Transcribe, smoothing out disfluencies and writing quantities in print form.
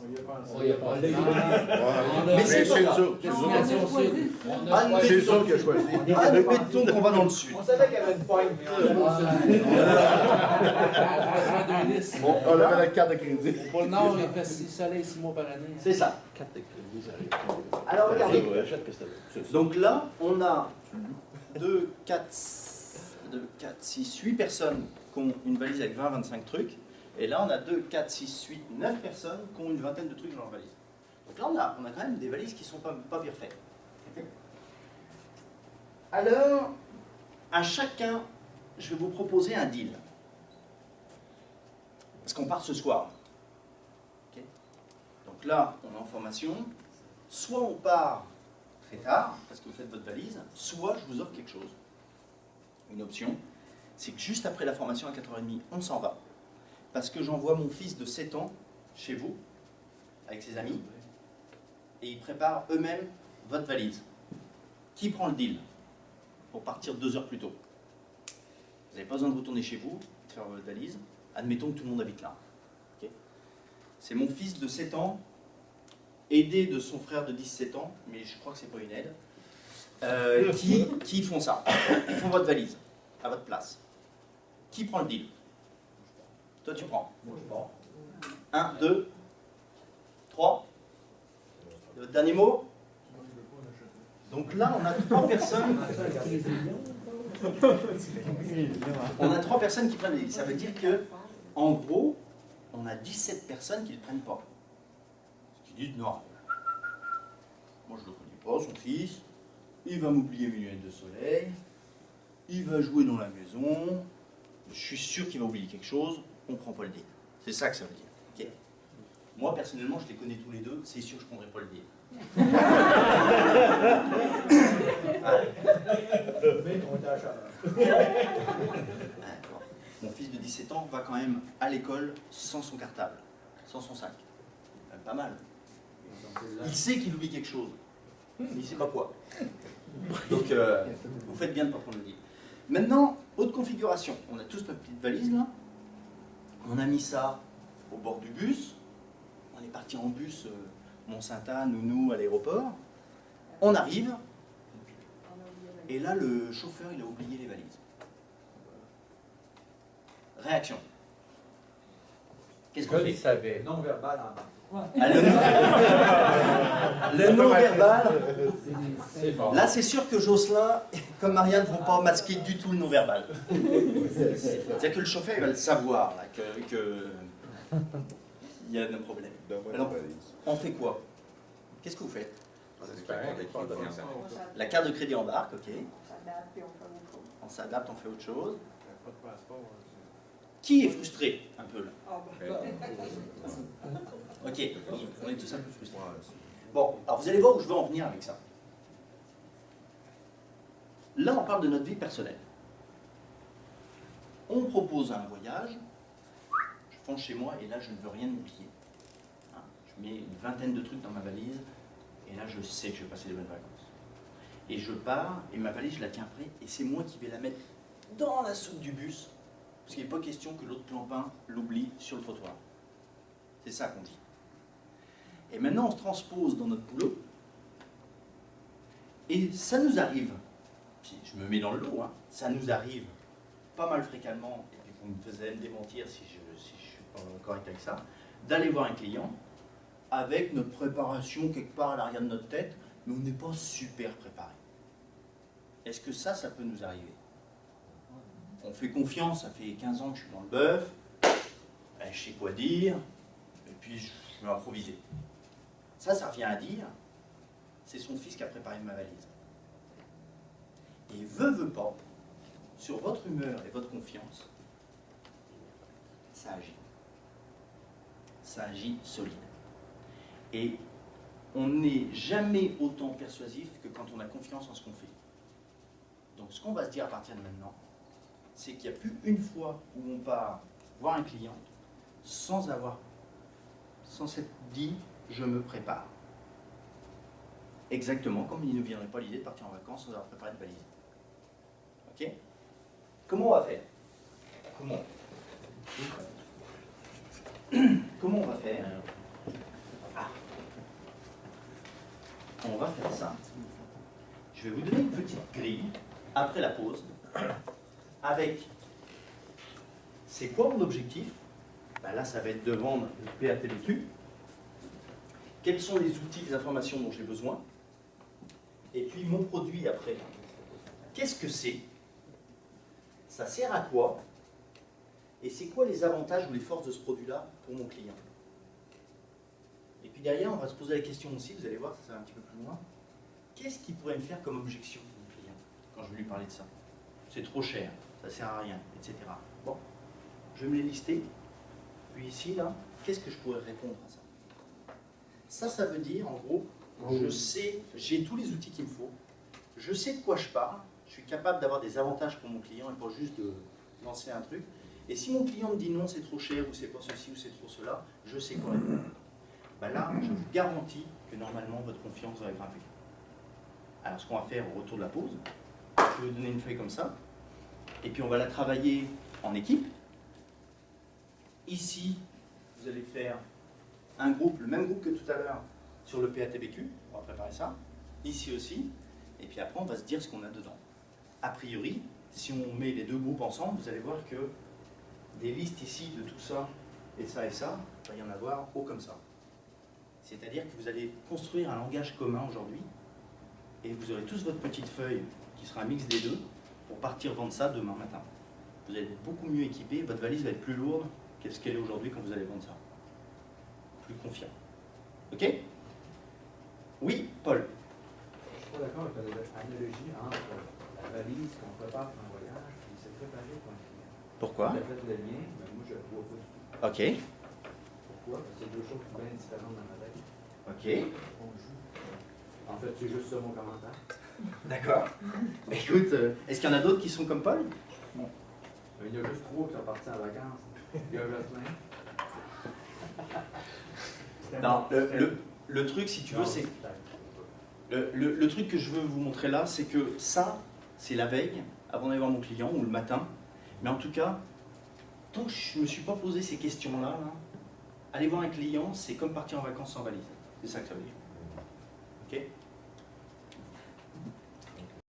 On y a pas Mais c'est sûr. Destination sud. C'est sûr qu'il a choisi. Admettons qu'on va dans le sud. On savait qu'il y avait une pointe, mais On avait la carte de crédit. Au pôle Nord, il fait 6 soleils 6 mois par année. C'est ça. Carte de crédit, ça arrive. Alors regardez. Donc, Donc là, on a 2, 4, 6, 8 personnes qui ont une valise avec 20-25 trucs. Et là, on a 2, 4, 6, 8, 9 personnes qui ont une vingtaine de trucs dans leur valise. Donc là, on a quand même des valises qui ne sont pas bien faites. Okay. Alors, à chacun, je vais vous proposer un deal. Parce qu'on part ce soir. Okay. Donc là, on est en formation. Soit on part très tard, parce que vous faites votre valise, soit je vous offre quelque chose. Une option, c'est que juste après la formation à 4h30, on s'en va. Parce que j'envoie mon fils de 7 ans chez vous, avec ses amis, et ils préparent eux-mêmes votre valise. Qui prend le deal pour partir 2 heures plus tôt? Vous n'avez pas besoin de retourner chez vous, de faire votre valise. Admettons que tout le monde habite là. Okay. C'est mon fils de 7 ans, aidé de son frère de 17 ans, mais je crois que c'est pas une aide, qui font ça. Ils font votre valise, à votre place. Qui prend le deal? Toi, tu prends. 1, 2, 3. Le dernier mot? Donc là, on a 3 personnes. On a 3 personnes qui prennent le deal. Ça veut dire que, en gros, on a 17 personnes qui ne le prennent pas. Qui disent non. Moi, je ne le connais pas, son fils. Il va m'oublier mes lunettes de soleil. Il va jouer dans la maison. Je suis sûr qu'il va oublier quelque chose. On ne prend pas le deal. C'est ça que ça veut dire. Okay. Moi, personnellement, je les connais tous les deux. C'est sûr que je ne prendrai pas le deal. Mon fils de 17 ans va quand même à l'école sans son cartable, sans son sac. Pas mal. Il sait qu'il oublie quelque chose. Il ne sait pas quoi. Donc, vous faites bien de ne pas prendre le deal. Maintenant, autre configuration. On a tous notre petite valise là. On a mis ça au bord du bus. On est parti en bus Mont-Sainte-Anne ou nous à l'aéroport. On arrive. Et là, le chauffeur, il a oublié les valises. Réaction. Qu'est-ce qu'on fait? savais. non verbal en bas. Ah, le non-verbal. C'est fort. Là, c'est sûr que Jocelyn, comme Marianne, ne vont pas masquer du tout le non-verbal. C'est-à-dire que le chauffeur, il va le savoir, là, que il y a un problème. Alors, on fait quoi? Qu'est-ce que vous faites? La carte de crédit embarque, ok. On s'adapte, on fait autre chose. Qui est frustré un peu là? Ok, on est tous un peu frustrés. Bon, alors vous allez voir où je veux en venir avec ça. Là, on parle de notre vie personnelle. On propose un voyage, je fonce chez moi et là, je ne veux rien oublier. Hein, je mets une vingtaine de trucs dans ma valise et là, je sais que je vais passer des bonnes vacances. Et je pars et ma valise, je la tiens prête et c'est moi qui vais la mettre dans la soupe du bus parce qu'il n'est pas question que l'autre clampin l'oublie sur le trottoir. C'est ça qu'on dit. Et maintenant, on se transpose dans notre boulot. Et ça nous arrive, puis je me mets dans le lot, hein, ça nous arrive pas mal fréquemment, et puis vous me faisiez me démentir si je ne suis pas correct avec ça, d'aller voir un client avec notre préparation quelque part à l'arrière de notre tête, mais on n'est pas super préparé. Est-ce que ça peut nous arriver? On fait confiance, ça fait 15 ans que je suis dans le bœuf, je sais quoi dire, et puis je vais improviser. Ça revient à dire, c'est son fils qui a préparé ma valise. Et veut pas, sur votre humeur et votre confiance, ça agit. Ça agit solide. Et on n'est jamais autant persuasif que quand on a confiance en ce qu'on fait. Donc ce qu'on va se dire à partir de maintenant, c'est qu'il n'y a plus une fois où on part voir un client sans s'être dit « je me prépare ». Exactement comme il ne nous viendrait pas l'idée de partir en vacances sans avoir préparé de valise. Ok? Comment on va faire? Comment on va faire? on va faire ça. Je vais vous donner une petite grille après la pause avec c'est quoi mon objectif? Ben là, ça va être de vendre le PATBQ. Quels sont les outils, les informations dont j'ai besoin? Et puis mon produit après. Qu'est-ce que c'est? Ça sert à quoi? Et c'est quoi les avantages ou les forces de ce produit-là pour mon client? Et puis derrière, on va se poser la question aussi, vous allez voir, ça va un petit peu plus loin. Qu'est-ce qu'il pourrait me faire comme objection, mon client, quand je vais lui parler de ça? C'est trop cher, ça sert à rien, etc. Bon, je vais me les lister. Puis ici, là, qu'est-ce que je pourrais répondre à ça? Ça veut dire, en gros, je sais, j'ai tous les outils qu'il me faut, je sais de quoi je parle, je suis capable d'avoir des avantages pour mon client et pas juste de lancer un truc. Et si mon client me dit non, c'est trop cher, ou c'est pas ceci, ou c'est trop cela, je sais quoi répondre. Ben là, je vous garantis que normalement, votre confiance va grimper. Alors, ce qu'on va faire au retour de la pause, je vais vous donner une feuille comme ça, et puis on va la travailler en équipe. Ici, vous allez faire un groupe, le même groupe que tout à l'heure, sur le PATBQ, on va préparer ça. Ici aussi, et puis après, on va se dire ce qu'on a dedans. A priori, si on met les deux groupes ensemble, vous allez voir que des listes ici de tout ça, et ça, il va y en avoir haut comme ça. C'est-à-dire que vous allez construire un langage commun aujourd'hui, et vous aurez tous votre petite feuille qui sera un mix des deux pour partir vendre ça demain matin. Vous allez être beaucoup mieux équipé, votre valise va être plus lourde qu'est-ce qu'elle est aujourd'hui quand vous allez vendre ça. Plus confiant. Ok? Oui, Paul. Je suis pas d'accord avec l'analogie entre la valise qu'on prépare pour un voyage et c'est préparé pour un client. Pourquoi? Tu as fait le lien, mais moi je ne le vois pas du tout. Ok. Pourquoi? Parce que c'est deux choses bien différentes dans ma tête. Ok. On joue. En fait, c'est juste ça mon commentaire. D'accord. Écoute, est-ce qu'il y en a d'autres qui sont comme Paul? Il y en a juste 3 qui sont partis en vacances. Il y a Jocelyn. Non, le truc, si tu veux, c'est... Le truc que je veux vous montrer là, c'est que ça, c'est la veille, avant d'aller voir mon client, ou le matin. Mais en tout cas, tant que je ne me suis pas posé ces questions-là, aller voir un client, c'est comme partir en vacances sans valise. C'est ça que ça veut dire.